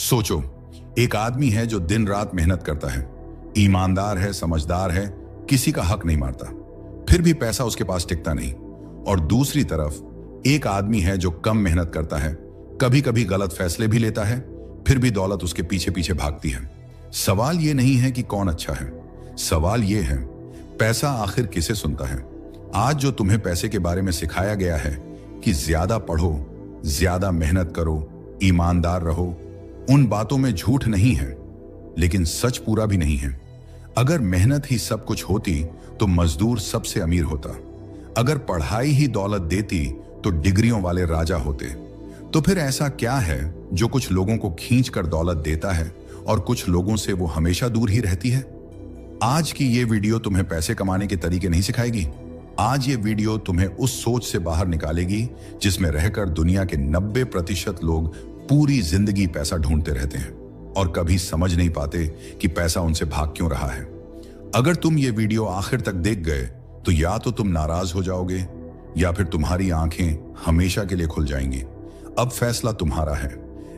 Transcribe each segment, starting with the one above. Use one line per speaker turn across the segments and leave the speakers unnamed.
सोचो, एक आदमी है जो दिन रात मेहनत करता है, ईमानदार है, समझदार है, किसी का हक नहीं मारता, फिर भी पैसा उसके पास टिकता नहीं। और दूसरी तरफ एक आदमी है जो कम मेहनत करता है, कभी कभी गलत फैसले भी लेता है, फिर भी दौलत उसके पीछे पीछे भागती है। सवाल ये नहीं है कि कौन अच्छा है, सवाल ये है पैसा आखिर किसे सुनता है। आज जो तुम्हें पैसे के बारे में सिखाया गया है कि ज्यादा पढ़ो, ज्यादा मेहनत करो, ईमानदार रहो, उन बातों में झूठ नहीं है, लेकिन सच पूरा भी नहीं है। अगर मेहनत ही सब कुछ होती तो मजदूर सबसे अमीर होता। अगर पढ़ाई ही दौलत देती तो डिग्रियों वाले राजा होते। तो फिर ऐसा क्या है जो कुछ लोगों को खींच कर दौलत देता है और कुछ लोगों से वो हमेशा दूर ही रहती है? आज की ये वीडियो तुम्हें पैसे कमाने के तरीके नहीं सिखाएगी। आज ये वीडियो तुम्हें उस सोच से बाहर निकालेगी जिसमें रहकर दुनिया के 90% लोग पूरी जिंदगी पैसा ढूंढते रहते हैं और कभी समझ नहीं पाते कि पैसा उनसे भाग क्यों रहा है। अगर तुम ये वीडियो आखिर तक देख गए तो या तो तुम नाराज हो जाओगे या फिर तुम्हारी आंखें हमेशा के लिए खुल जाएंगी। अब फैसला तुम्हारा है,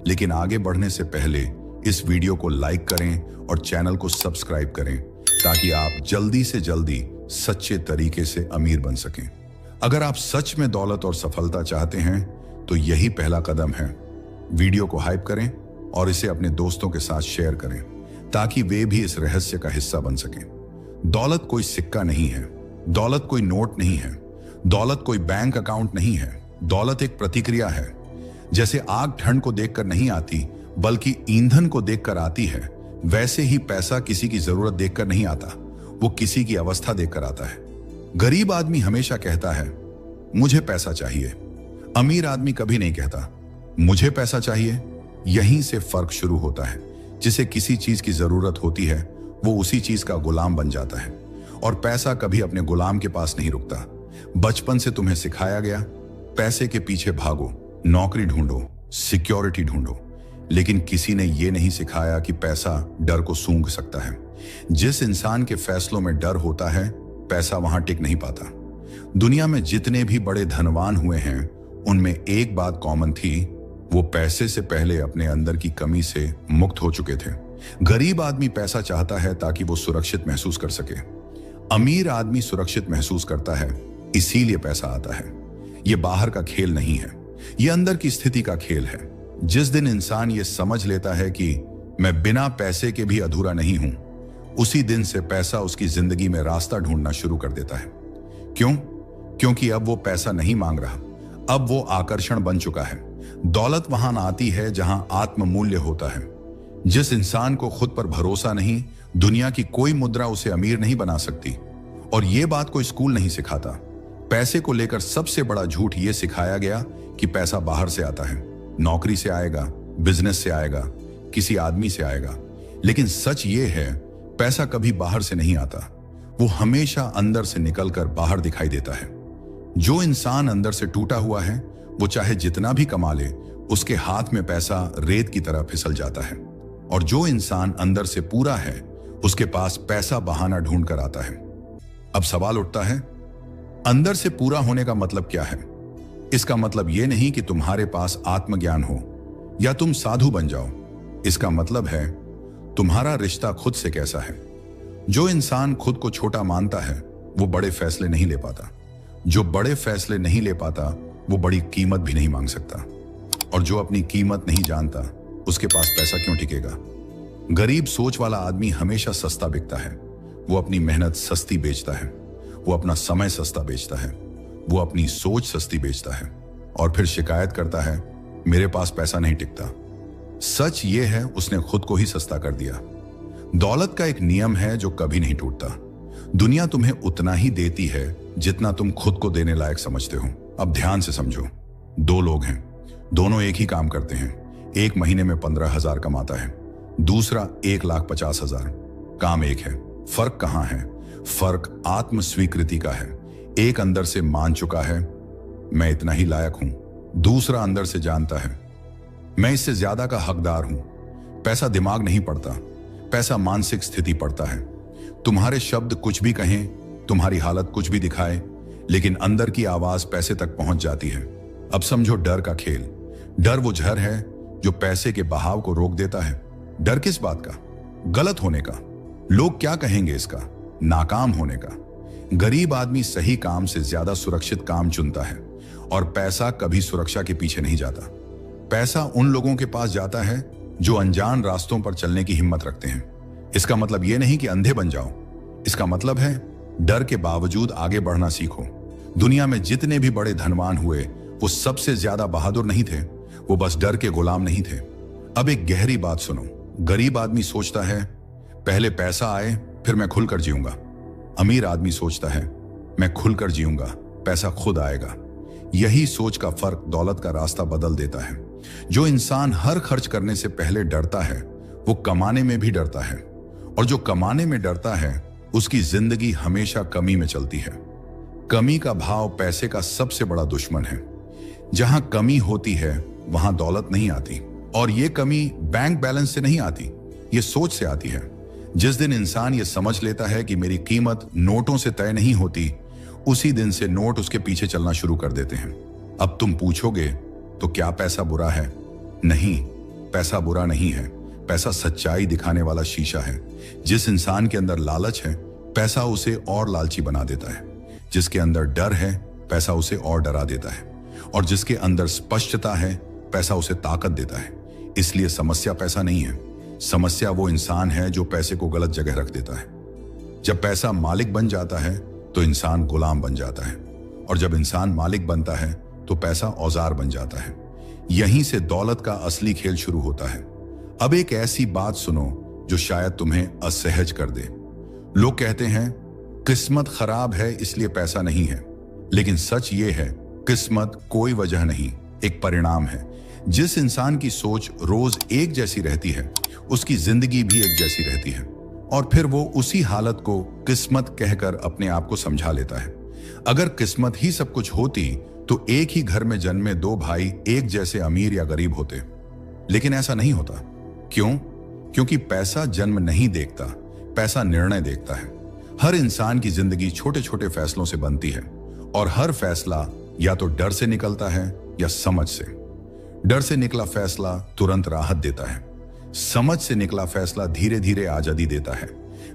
लेकिन आगे बढ़ने से पहले इस वीडियो को लाइक करें और चैनल को सब्सक्राइब करें ताकि आप जल्दी से जल्दी सच्चे तरीके से अमीर बन सकें। अगर आप सच में दौलत और सफलता चाहते हैं तो यही पहला कदम है। वीडियो को हाइप करें और इसे अपने दोस्तों के साथ शेयर करें ताकि वे भी इस रहस्य का हिस्सा बन सकें। दौलत कोई सिक्का नहीं है, दौलत कोई नोट नहीं है, दौलत कोई बैंक अकाउंट नहीं है। दौलत एक प्रतिक्रिया है। जैसे आग ठंड को देखकर नहीं आती बल्कि ईंधन को देखकर आती है, वैसे ही पैसा किसी की जरूरत देखकर नहीं आता, वो किसी की अवस्था देखकर आता है। गरीब आदमी हमेशा कहता है मुझे पैसा चाहिए, अमीर आदमी कभी नहीं कहता मुझे पैसा चाहिए। यहीं से फर्क शुरू होता है। जिसे किसी चीज की जरूरत होती है वो उसी चीज का गुलाम बन जाता है और पैसा कभी अपने गुलाम के पास नहीं रुकता। बचपन से तुम्हें सिखाया गया पैसे के पीछे भागो, नौकरी ढूंढो, सिक्योरिटी ढूंढो, लेकिन किसी ने यह नहीं सिखाया कि पैसा डर को सूंघ सकता है। जिस इंसान के फैसलों में डर होता है पैसा वहां टिक नहीं पाता। दुनिया में जितने भी बड़े धनवान हुए हैं उनमें एक बात कॉमन थी, वो पैसे से पहले अपने अंदर की कमी से मुक्त हो चुके थे। गरीब आदमी पैसा चाहता है ताकि वो सुरक्षित महसूस कर सके। अमीर आदमी सुरक्षित महसूस करता है, इसीलिए पैसा आता है। ये बाहर का खेल नहीं है, ये अंदर की स्थिति का खेल है। जिस दिन इंसान ये समझ लेता है कि मैं बिना पैसे के भी अधूरा नहीं हूं, उसी दिन से पैसा उसकी जिंदगी में रास्ता ढूंढना शुरू कर देता है। क्यों? क्योंकि अब वो पैसा नहीं मांग रहा, अब वो आकर्षण बन चुका है। दौलत वहां आती है जहां आत्म मूल्य होता है। जिस इंसान को खुद पर भरोसा नहीं, दुनिया की कोई मुद्रा उसे अमीर नहीं बना सकती। और ये बात कोई स्कूल नहीं सिखाता। पैसे को लेकर सबसे बड़ा झूठ ये सिखाया गया कि पैसा बाहर से आता है, नौकरी से आएगा, बिजनेस से आएगा, किसी आदमी से आएगा। लेकिन सच ये है पैसा कभी बाहर से नहीं आता, वो हमेशा अंदर से निकलकर बाहर दिखाई देता है। जो इंसान अंदर से टूटा हुआ है वो चाहे जितना भी कमा ले, उसके हाथ में पैसा रेत की तरह फिसल जाता है। और जो इंसान अंदर से पूरा है उसके पास पैसा बहाना ढूंढ कर आता है। अब सवाल उठता है, अंदर से पूरा होने का मतलब क्या है? इसका मतलब यह नहीं कि तुम्हारे पास आत्मज्ञान हो या तुम साधु बन जाओ। इसका मतलब है तुम्हारा रिश्ता खुद से कैसा है। जो इंसान खुद को छोटा मानता है वो बड़े फैसले नहीं ले पाता। जो बड़े फैसले नहीं ले पाता वो बड़ी कीमत भी नहीं मांग सकता। और जो अपनी कीमत नहीं जानता उसके पास पैसा क्यों टिकेगा? गरीब सोच वाला आदमी हमेशा सस्ता बिकता है। वो अपनी मेहनत सस्ती बेचता है, वो अपना समय सस्ता बेचता है, वो अपनी सोच सस्ती बेचता है और फिर शिकायत करता है मेरे पास पैसा नहीं टिकता। सच ये है उसने खुद को ही सस्ता कर दिया। दौलत का एक नियम है जो कभी नहीं टूटता। दुनिया तुम्हें उतना ही देती है जितना तुम खुद को देने लायक समझते हो। अब ध्यान से समझो, दो लोग हैं, दोनों एक ही काम करते हैं। एक महीने में 15,000 कमाता है, दूसरा 1,50,000। काम एक है, फर्क कहां है? फर्क आत्म स्वीकृति का है। एक अंदर से मान चुका है मैं इतना ही लायक हूं, दूसरा अंदर से जानता है मैं इससे ज्यादा का हकदार हूं। पैसा दिमाग नहीं पढ़ता, पैसा मानसिक स्थिति पढ़ता है। तुम्हारे शब्द कुछ भी कहें, तुम्हारी हालत कुछ भी दिखाए, लेकिन अंदर की आवाज पैसे तक पहुंच जाती है। अब समझो डर का खेल। डर वो जहर है जो पैसे के बहाव को रोक देता है। डर किस बात का? गलत होने का, लोग क्या कहेंगे इसका, नाकाम होने का। गरीब आदमी सही काम से ज्यादा सुरक्षित काम चुनता है और पैसा कभी सुरक्षा के पीछे नहीं जाता। पैसा उन लोगों के पास जाता है जो अनजान रास्तों पर चलने की हिम्मत रखते हैं। इसका मतलब यह नहीं कि अंधे बन जाओ, इसका मतलब है डर के बावजूद आगे बढ़ना सीखो। दुनिया में जितने भी बड़े धनवान हुए वो सबसे ज्यादा बहादुर नहीं थे, वो बस डर के गुलाम नहीं थे। अब एक गहरी बात सुनो। गरीब आदमी सोचता है पहले पैसा आए फिर मैं खुलकर जीऊंगा। अमीर आदमी सोचता है मैं खुलकर जीऊंगा, पैसा खुद आएगा। यही सोच का फर्क दौलत का रास्ता बदल देता है। जो इंसान हर खर्च करने से पहले डरता है वो कमाने में भी डरता है, और जो कमाने में डरता है उसकी जिंदगी हमेशा कमी में चलती है। कमी का भाव पैसे का सबसे बड़ा दुश्मन है। जहां कमी होती है वहां दौलत नहीं आती, और ये कमी बैंक बैलेंस से नहीं आती, ये सोच से आती है। जिस दिन इंसान ये समझ लेता है कि मेरी कीमत नोटों से तय नहीं होती, उसी दिन से नोट उसके पीछे चलना शुरू कर देते हैं। अब तुम पूछोगे तो क्या पैसा बुरा है? नहीं, पैसा बुरा नहीं है। पैसा सच्चाई दिखाने वाला शीशा है। जिस इंसान के अंदर लालच है पैसा उसे और लालची बना देता है। जिसके अंदर डर है पैसा उसे और डरा देता है, और जिसके अंदर स्पष्टता है पैसा उसे ताकत देता है। इसलिए समस्या पैसा नहीं है, समस्या वो इंसान है जो पैसे को गलत जगह रख देता है। जब पैसा मालिक बन जाता है तो इंसान गुलाम बन जाता है, और जब इंसान मालिक बनता है तो पैसा औजार बन जाता है। यहीं से दौलत का असली खेल शुरू होता है। अब एक ऐसी बात सुनो जो शायद तुम्हें असहज कर दे। लोग कहते हैं किस्मत खराब है इसलिए पैसा नहीं है, लेकिन सच ये है किस्मत कोई वजह नहीं, एक परिणाम है। जिस इंसान की सोच रोज एक जैसी रहती है उसकी जिंदगी भी एक जैसी रहती है, और फिर वो उसी हालत को किस्मत कहकर अपने आप को समझा लेता है। अगर किस्मत ही सब कुछ होती तो एक ही घर में जन्मे दो भाई एक जैसे अमीर या गरीब होते, लेकिन ऐसा नहीं होता। क्यों? क्योंकि पैसा जन्म नहीं देखता, पैसा निर्णय देखता है। हर इंसान की जिंदगी छोटे छोटे फैसलों से बनती है, और हर फैसला या तो डर से निकलता है या समझ से। डर से निकला फैसला तुरंत राहत देता है, समझ से निकला फैसला धीरे धीरे आजादी देता है।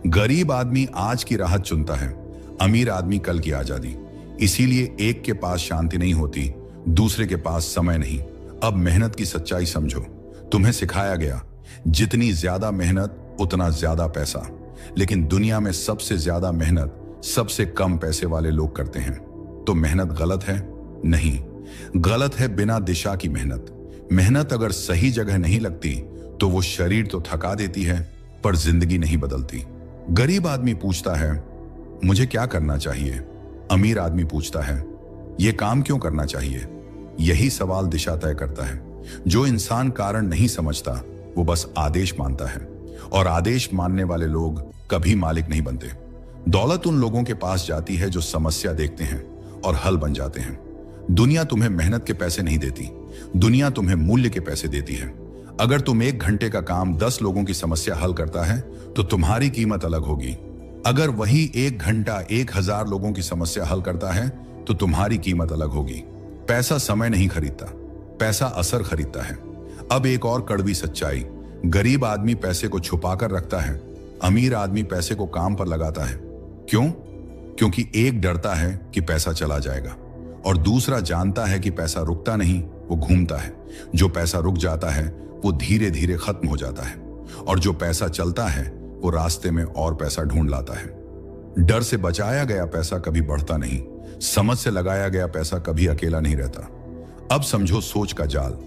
गरीब आदमी आज की राहत चुनता है, अमीर आदमी कल की आजादी। इसीलिए एक के पास शांति नहीं होती, दूसरे के पास समय नहीं। अब मेहनत की सच्चाई समझो। तुम्हें सिखाया गया जितनी ज्यादा मेहनत उतना ज्यादा पैसा, लेकिन दुनिया में सबसे ज्यादा मेहनत सबसे कम पैसे वाले लोग करते हैं। तो मेहनत गलत है? नहीं, गलत है बिना दिशा की मेहनत। मेहनत अगर सही जगह नहीं लगती तो वो शरीर तो थका देती है पर जिंदगी नहीं बदलती। गरीब आदमी पूछता है मुझे क्या करना चाहिए? अमीर आदमी पूछता है ये काम क्यों करना चाहिए? यही सवाल दिशा तय करता है। जो इंसान कारण नहीं समझता वो बस आदेश मानता है, और आदेश मानने वाले लोग कभी मालिक नहीं बनते। दौलत उन लोगों के पास जाती है जो समस्या देखते हैं और हल बन जाते हैं। दुनिया तुम्हें मेहनत के पैसे नहीं देती, दुनिया तुम्हें मूल्य के पैसे देती है। अगर तुम 1 घंटे का काम 10 लोगों की समस्या हल करता है तो तुम्हारी कीमत अलग होगी। अगर वही 1 घंटा 1000 लोगों की समस्या हल करता है तो तुम्हारी कीमत अलग होगी। पैसा समय नहीं खरीदता, पैसा असर खरीदता है। अब एक और कड़वी सच्चाई, गरीब आदमी पैसे को छुपा कर रखता है, अमीर आदमी पैसे को काम पर लगाता है। क्यों? क्योंकि एक डरता है कि पैसा चला जाएगा, और दूसरा जानता है कि पैसा रुकता नहीं, वो घूमता है। जो पैसा रुक जाता है वो धीरे धीरे खत्म हो जाता है, और जो पैसा चलता है वो रास्ते में और पैसा ढूंढ लाता है। डर से बचाया गया पैसा कभी बढ़ता नहीं, समझ से लगाया गया पैसा कभी अकेला नहीं रहता। अब समझो सोच का जाल।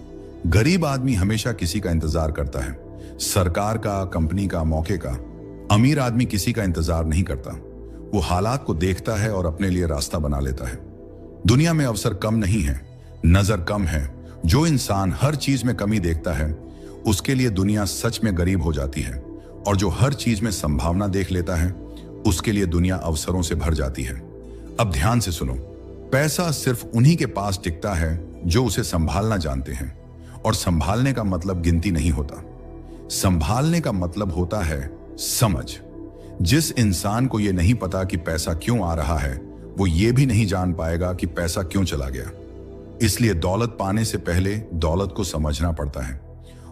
गरीब आदमी हमेशा किसी का इंतजार करता है, सरकार का, कंपनी का, मौके का। अमीर आदमी किसी का इंतजार नहीं करता, वो हालात को देखता है और अपने लिए रास्ता बना लेता है। दुनिया में अवसर कम नहीं है, नजर कम है। जो इंसान हर चीज में कमी देखता है उसके लिए दुनिया सच में गरीब हो जाती है, और जो हर चीज में संभावना देख लेता है उसके लिए दुनिया अवसरों से भर जाती है। अब ध्यान से सुनो, पैसा सिर्फ उन्हीं के पास टिकता है जो उसे संभालना जानते हैं, और संभालने का मतलब गिनती नहीं होता, संभालने का मतलब होता है समझ। जिस इंसान को यह नहीं पता कि पैसा क्यों आ रहा है वो ये भी नहीं जान पाएगा कि पैसा क्यों चला गया। इसलिए दौलत पाने से पहले दौलत को समझना पड़ता है।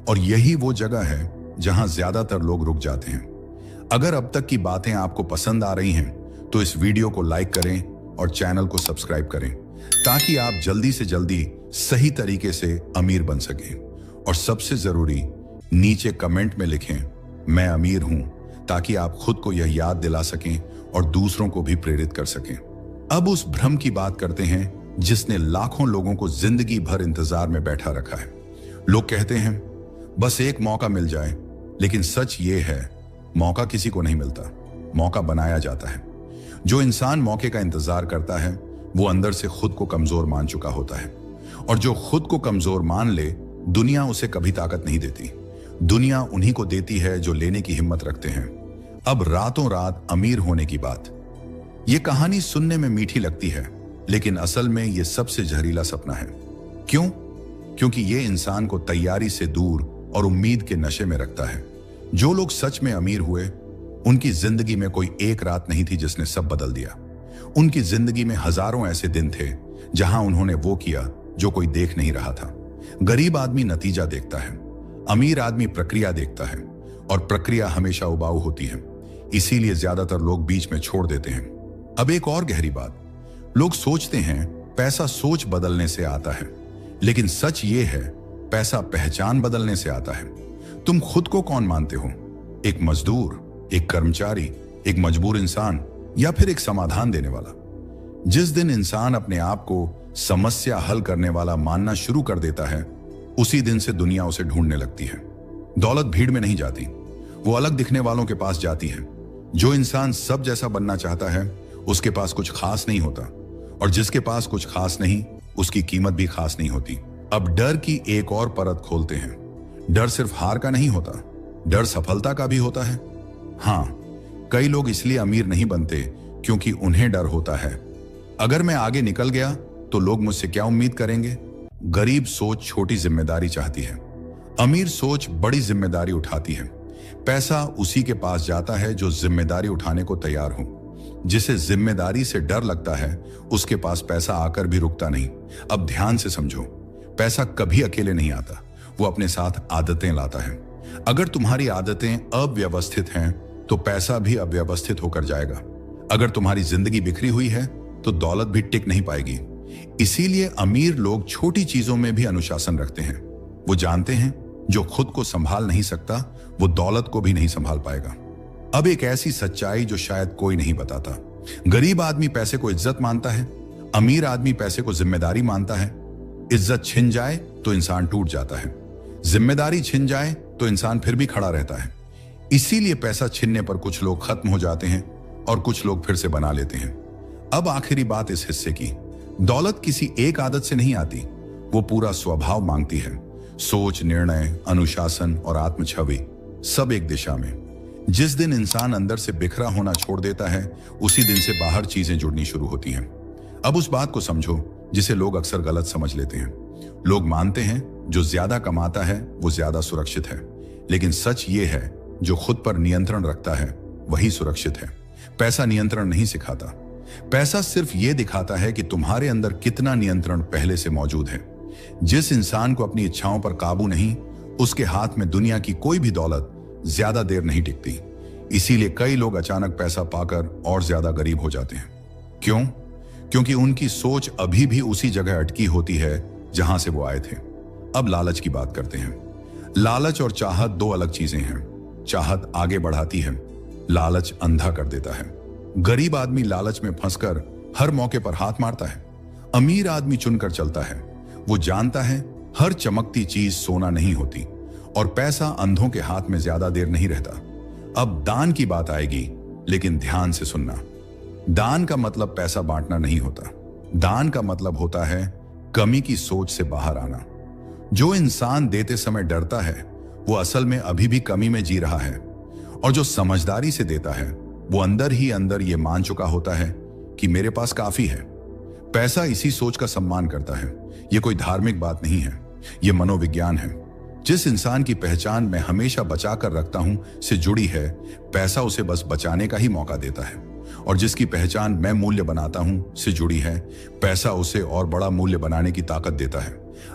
और यही वो जगह है जहां ज्यादातर लोग रुक जाते हैं। अगर अब तक की बातें आपको पसंद आ रही हैं तो इस वीडियो को लाइक करें और चैनल को सब्सक्राइब करें, ताकि आप जल्दी से जल्दी सही तरीके से अमीर बन सकें। और सबसे जरूरी, नीचे कमेंट में लिखें मैं अमीर हूं, ताकि आप खुद को यह याद दिला सकें और दूसरों को भी प्रेरित कर सकें। अब उस भ्रम की बात करते हैं जिसने लाखों लोगों को जिंदगी भर इंतजार में बैठा रखा है। लोग कहते हैं बस एक मौका मिल जाए, लेकिन सच ये है मौका किसी को नहीं मिलता, मौका बनाया जाता है। जो इंसान मौके का इंतजार करता है वो अंदर से खुद को कमजोर मान चुका होता है, और जो खुद को कमजोर मान ले दुनिया उसे कभी ताकत नहीं देती। दुनिया उन्हीं को देती है जो लेने की हिम्मत रखते हैं। अब रातों रात अमीर होने की बात, यह कहानी सुनने में मीठी लगती है, लेकिन असल में यह सबसे जहरीला सपना है। क्यों? क्योंकि यह इंसान को तैयारी से दूर और उम्मीद के नशे में रखता है। जो लोग सच में अमीर हुए उनकी जिंदगी में कोई एक रात नहीं थी जिसने सब बदल दिया। उनकी जिंदगी में हजारों ऐसे दिन थे जहां उन्होंने वो किया जो कोई देख नहीं रहा था। गरीब आदमी नतीजा देखता है, अमीर आदमी प्रक्रिया देखता है, और प्रक्रिया हमेशा उबाऊ होती है। इसीलिए ज्यादातर लोग बीच में छोड़ देते हैं। अब एक और गहरी बात, लोग सोचते हैं पैसा सोच बदलने से आता है, लेकिन सच ये है पैसा पहचान बदलने से आता है। तुम खुद को कौन मानते हो? एक मजदूर, एक कर्मचारी, एक मजबूर इंसान, या फिर एक समाधान देने वाला? जिस दिन इंसान अपने आप को समस्या हल करने वाला मानना शुरू कर देता है, उसी दिन से दुनिया उसे ढूंढने लगती है। दौलत भीड़ में नहीं जाती, वो अलग दिखने वालों के पास जाती है। जो इंसान सब जैसा बनना चाहता है उसके पास कुछ खास नहीं होता, और जिसके पास कुछ खास नहीं उसकी कीमत भी खास नहीं होती। अब डर की एक और परत खोलते हैं। डर सिर्फ हार का नहीं होता, डर सफलता का भी होता है। हां, कई लोग इसलिए अमीर नहीं बनते क्योंकि उन्हें डर होता है, अगर मैं आगे निकल गया तो लोग मुझसे क्या उम्मीद करेंगे। गरीब सोच छोटी जिम्मेदारी चाहती है, अमीर सोच बड़ी जिम्मेदारी उठाती है। पैसा उसी के पास जाता है जो जिम्मेदारी उठाने को तैयार हो। जिसे जिम्मेदारी से डर लगता है उसके पास पैसा आकर भी रुकता नहीं। अब ध्यान से समझो, पैसा कभी अकेले नहीं आता, वो अपने साथ आदतें लाता है। अगर तुम्हारी आदतें अव्यवस्थित हैं तो पैसा भी अव्यवस्थित होकर जाएगा। अगर तुम्हारी जिंदगी बिखरी हुई है तो दौलत भी टिक नहीं पाएगी। इसीलिए अमीर लोग छोटी चीजों में भी अनुशासन रखते हैं। वो जानते हैं जो खुद को संभाल नहीं सकता वो दौलत को भी नहीं संभाल पाएगा। अब एक ऐसी सच्चाई जो शायद कोई नहीं बताता, गरीब आदमी पैसे को इज्जत मानता है, अमीर आदमी पैसे को जिम्मेदारी मानता है। इज्जत छिन जाए तो इंसान टूट जाता है, जिम्मेदारी छिन जाए तो इंसान फिर भी खड़ा रहता है। इसीलिए पैसा छिनने पर कुछ लोग खत्म हो जाते हैं और कुछ लोग फिर से बना लेते हैं। अब आखिरी बात इस हिस्से की, दौलत किसी एक आदत से नहीं आती, वो पूरा स्वभाव मांगती है। सोच, निर्णय, अनुशासन और आत्म छवि सब एक दिशा में। जिस दिन इंसान अंदर से बिखरा होना छोड़ देता है उसी दिन से बाहर चीजें जुड़नी शुरू होती हैं। अब उस बात को समझो जिसे लोग अक्सर गलत समझ लेते हैं। लोग मानते हैं जो ज्यादा कमाता है वो ज्यादा सुरक्षित है, लेकिन सच ये है जो खुद पर नियंत्रण रखता है वही सुरक्षित है। पैसा नियंत्रण नहीं सिखाता, पैसा सिर्फ ये दिखाता है कि तुम्हारे अंदर कितना नियंत्रण पहले से मौजूद है। जिस इंसान को अपनी इच्छाओं पर काबू नहीं, उसके हाथ में दुनिया की कोई भी दौलत ज्यादा देर नहीं टिकती। इसीलिए कई लोग अचानक पैसा पाकर और ज्यादा गरीब हो जाते हैं। क्यों? क्योंकि उनकी सोच अभी भी उसी जगह अटकी होती है जहां से वो आए थे। अब लालच की बात करते हैं। लालच और चाहत दो अलग चीजें हैं। चाहत आगे बढ़ाती है, लालच अंधा कर देता है। गरीब आदमी लालच में फंसकर हर मौके पर हाथ मारता है, अमीर आदमी चुनकर चलता है। वो जानता है हर चमकती चीज सोना नहीं होती, और पैसा अंधों के हाथ में ज्यादा देर नहीं रहता। अब दान की बात आएगी, लेकिन ध्यान से सुनना। दान का मतलब पैसा बांटना नहीं होता। दान का मतलब होता है कमी की सोच से बाहर आना। जो इंसान देते समय डरता है वो असल में अभी भी कमी में जी रहा है, और जो समझदारी से देता है वो अंदर ही अंदर ये मान चुका होता है कि मेरे पास काफी है। पैसा इसी सोच का सम्मान करता है। ये कोई धार्मिक बात नहीं है, ये मनोविज्ञान है। जिस इंसान की पहचान मैं हमेशा बचा कर रखता हूं से जुड़ी है, पैसा उसे बस बचाने का ही मौका देता है, और जिसकी पहचान मैं मूल्य बनाता हूं से जुड़ी है, पैसा उसे और बड़ा मूल्य बनाने की ताकत देता है।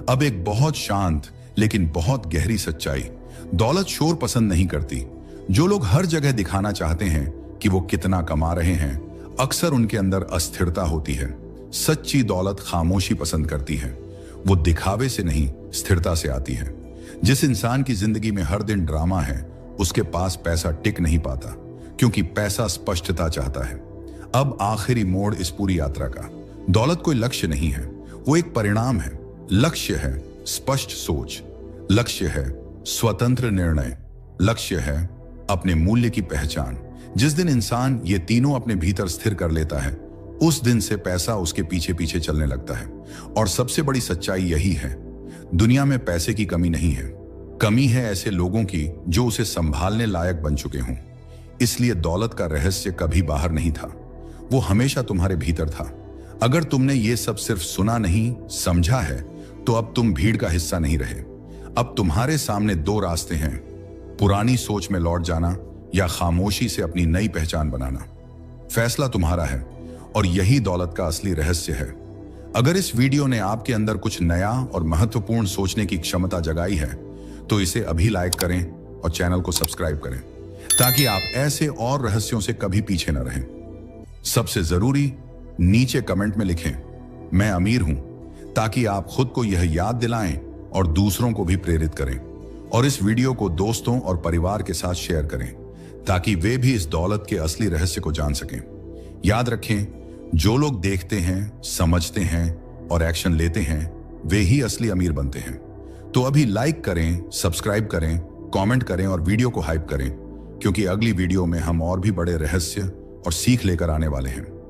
अब एक बहुत शांत लेकिन बहुत गहरी सच्चाई, दौलत शोर पसंद नहीं करती। जो लोग हर जगह दिखाना चाहते हैं कि वो कितना कमा रहे हैं, अक्सर उनके अंदर अस्थिरता होती है। सच्ची दौलत खामोशी पसंद करती है। वो दिखावे से नहीं, स्थिरता से आती है। जिस इंसान की जिंदगी में हर दिन ड्रामा है, उसके पास पैसा टिक नहीं पाता, क्योंकि पैसा स्पष्टता चाहता है। अब आखिरी मोड़ इस पूरी यात्रा का। दौलत कोई लक्ष्य नहीं है, वो एक परिणाम है। लक्ष्य है स्पष्ट सोच, लक्ष्य है स्वतंत्र निर्णय, लक्ष्य है अपने मूल्य की पहचान। जिस दिन इंसान ये तीनों अपने भीतर स्थिर कर लेता है, उस दिन से पैसा उसके पीछे पीछे चलने लगता है। और सबसे बड़ी सच्चाई यही है, दुनिया में पैसे की कमी नहीं है, कमी है ऐसे लोगों की जो उसे संभालने लायक बन चुके हों। इसलिए दौलत का रहस्य कभी बाहर नहीं था, वो हमेशा तुम्हारे भीतर था। अगर तुमने ये सब सिर्फ सुना नहीं, समझा है, तो अब तुम भीड़ का हिस्सा नहीं रहे। अब तुम्हारे सामने दो रास्ते हैं, पुरानी सोच में लौट जाना या खामोशी से अपनी नई पहचान बनाना। फैसला तुम्हारा है, और यही दौलत का असली रहस्य है। अगर इस वीडियो ने आपके अंदर कुछ नया और महत्वपूर्ण सोचने की क्षमता जगाई है, तो इसे अभी लाइक करें और चैनल को सब्सक्राइब करें, ताकि आप ऐसे और रहस्यों से कभी पीछे न रहें। सबसे जरूरी, नीचे कमेंट में लिखें, मैं अमीर हूं, ताकि आप खुद को यह याद दिलाएं और दूसरों को भी प्रेरित करें। और इस वीडियो को दोस्तों और परिवार के साथ शेयर करें, ताकि वे भी इस दौलत के असली रहस्य को जान सकें। याद रखें, जो लोग देखते हैं, समझते हैं और एक्शन लेते हैं, वे ही असली अमीर बनते हैं। तो अभी लाइक करें, सब्सक्राइब करें, कमेंट करें और वीडियो को हाइप करें, क्योंकि अगली वीडियो में हम और भी बड़े रहस्य और सीख लेकर आने वाले हैं।